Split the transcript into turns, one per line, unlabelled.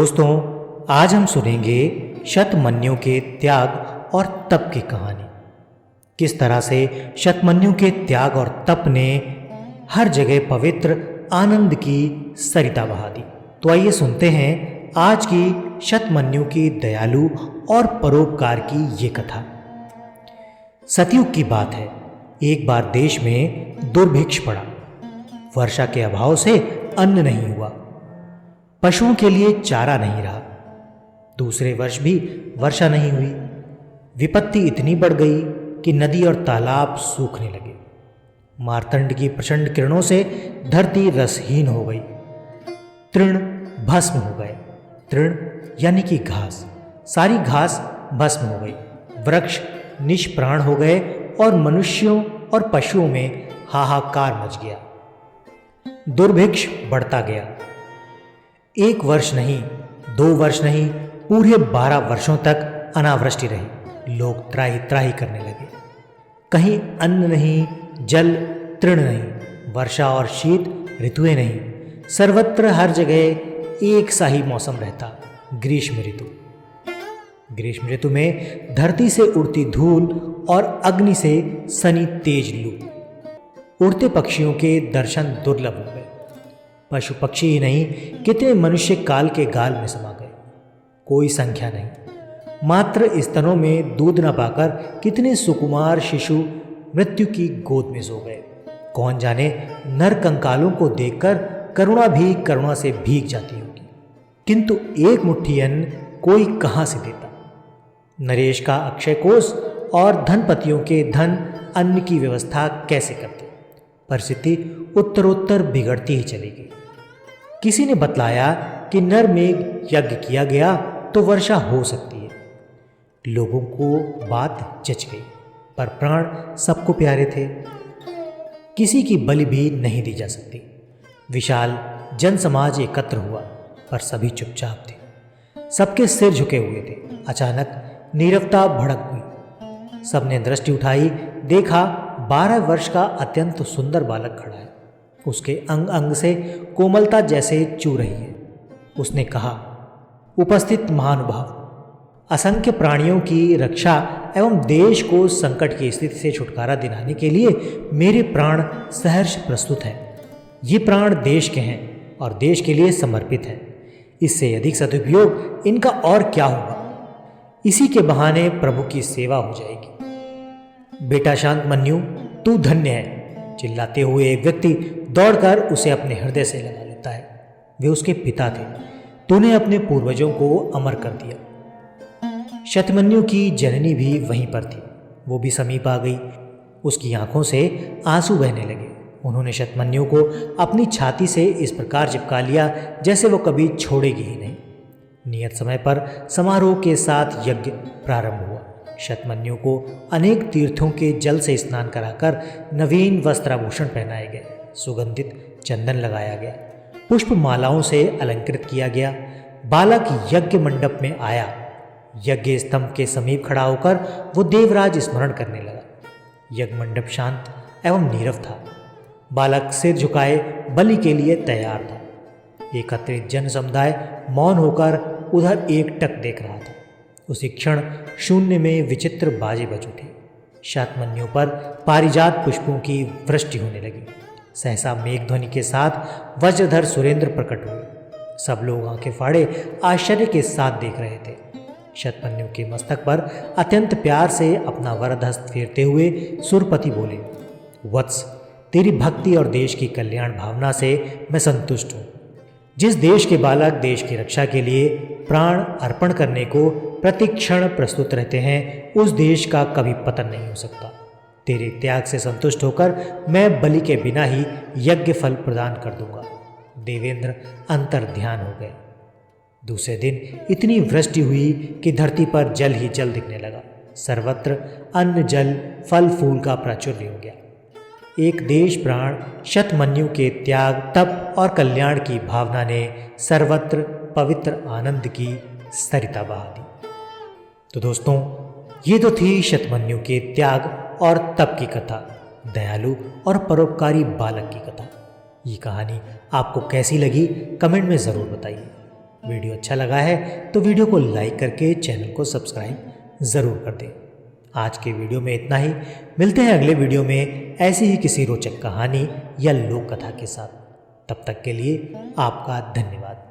दोस्तों, आज हम सुनेंगे शतमन्यु के त्याग और तप की कहानी। किस तरह से शतमन्यु के त्याग और तप ने हर जगह पवित्र आनंद की सरिता बहा दी। तो आइए सुनते हैं आज की शतमन्यु की दयालु और परोपकार की ये कथा। सतयुग की बात है। एक बार देश में दुर्भिक्ष पड़ा। वर्षा के अभाव से अन्न नहीं हुआ, पशुओं के लिए चारा नहीं रहा। दूसरे वर्ष भी वर्षा नहीं हुई। विपत्ति इतनी बढ़ गई कि नदी और तालाब सूखने लगे। मार्तंड की प्रचंड किरणों से धरती रसहीन हो गई। तृण भस्म हो गए। तृण यानी कि घास, सारी घास भस्म हो गई। वृक्ष निष्प्राण हो गए और मनुष्यों और पशुओं में हाहाकार मच गया। दुर्भिक्ष बढ़ता गया। 1 वर्ष नहीं, 2 वर्ष नहीं, पूरे 12 वर्षों तक अनावृष्टि रही। लोग त्राही त्राही करने लगे। कहीं अन्न नहीं, जल तृण नहीं, वर्षा और शीत ऋतुएं नहीं। सर्वत्र हर जगह एक सा ही मौसम रहता, ग्रीष्म ऋतु। ग्रीष्म ऋतु में धरती से उड़ती धूल और अग्नि से सनी तेज लू। उड़ते पक्षियों के दर्शन दुर्लभ हो गए। पशु पक्षी ही नहीं, कितने मनुष्य काल के गाल में समा गए, कोई संख्या नहीं। मात्र स्तनों में दूध न पाकर कितने सुकुमार शिशु मृत्यु की गोद में सो गए। कौन जाने नर कंकालों को देखकर करुणा भी करुणा से भीग जाती होगी। किंतु एक मुट्ठी अन्न कोई कहाँ से देता। नरेश का अक्षय कोष और धनपतियों के धन अन्न की व्यवस्था कैसे करते। परिस्थिति उत्तरोत्तर बिगड़ती ही चलेगी। किसी ने बतलाया कि नर मेघ यज्ञ किया गया तो वर्षा हो सकती है। लोगों को बात जच गई, पर प्राण सबको प्यारे थे। किसी की बलि भी नहीं दी जा सकती। विशाल जन समाज एकत्र हुआ, पर सभी चुपचाप थे। सबके सिर झुके हुए थे। अचानक नीरवता भड़क हुई। सबने दृष्टि उठाई। देखा 12 वर्ष का अत्यंत सुंदर बालक खड़ा है। उसके अंग अंग से कोमलता जैसे चू रही है। उसने कहा, उपस्थित महानुभाव, असंख्य प्राणियों की रक्षा एवं देश को संकट की स्थिति से छुटकारा दिलाने के लिए मेरे प्राण सहर्ष प्रस्तुत हैं। ये प्राण देश के हैं और देश के लिए समर्पित हैं। इससे अधिक सदुपयोग इनका और क्या होगा। इसी के बहाने प्रभु की सेवा हो जाएगी। बेटा शांतमन्यु, तू धन्य है। चिल्लाते हुए एक व्यक्ति दौड़कर उसे अपने हृदय से लगा लेता है। वे उसके पिता थे। तूने अपने पूर्वजों को अमर कर दिया। शतमन्यु की जननी भी वहीं पर थी। वो भी समीप आ गई। उसकी आंखों से आंसू बहने लगे। उन्होंने शतमन्यु को अपनी छाती से इस प्रकार चिपका लिया जैसे वो कभी छोड़ेगी ही नहीं। नियत समय पर समारोह के साथ यज्ञ प्रारंभ हुआ। शतमन्यु को अनेक तीर्थों के जल से स्नान कराकर नवीन वस्त्राभूषण पहनाए गए। सुगंधित चंदन लगाया गया। पुष्प मालाओं से अलंकृत किया गया। बालक यज्ञ मंडप में आया। यज्ञ स्तंभ के समीप खड़ा होकर वो देवराज स्मरण करने लगा। यज्ञ मंडप शांत एवं नीरव था। बालक सिर झुकाए बलि के लिए तैयार था। एकत्रित जन समुदाय मौन होकर उधर एकटक देख रहा था। उसी क्षण शून्य में विचित्र बाजे बज उठी। शतमन्यु पर पारिजात पुष्पों की वृष्टि होने लगी। सहसा मेघध्वनि के साथ वज्रधर सुरेंद्र प्रकट हुए। सब लोग आंखें फाड़े आश्चर्य के साथ देख रहे थे। शतमन्यु के मस्तक पर अत्यंत प्यार से अपना वरद हस्त फेरते हुए सुरपति बोले, वत्स, तेरी भक्ति और देश की कल्याण भावना से मैं संतुष्ट हूँ। जिस देश के बालक देश की रक्षा के लिए प्राण अर्पण करने को प्रतिक्षण प्रस्तुत रहते हैं, उस देश का कभी पतन नहीं हो सकता। तेरे त्याग से संतुष्ट होकर मैं बलि के बिना ही यज्ञ फल प्रदान कर दूंगा। देवेंद्र अंतर ध्यान हो गए। दूसरे दिन इतनी वृष्टि हुई कि धरती पर जल ही जल दिखने लगा। सर्वत्र अन्न जल फल फूल का प्राचुर्य हो गया। एक देश प्राण शतमन्यु के त्याग तप और कल्याण की भावना ने सर्वत्र पवित्र आनंद की सरिता बहा दी। तो दोस्तों, ये तो थी शतमन्यु के त्याग और तप की कथा, दयालु और परोपकारी बालक की कथा। ये कहानी आपको कैसी लगी कमेंट में ज़रूर बताइए। वीडियो अच्छा लगा है तो वीडियो को लाइक करके चैनल को सब्सक्राइब ज़रूर कर दें। आज के वीडियो में इतना ही। मिलते हैं अगले वीडियो में ऐसी ही किसी रोचक कहानी या लोक कथा के साथ। तब तक के लिए आपका धन्यवाद।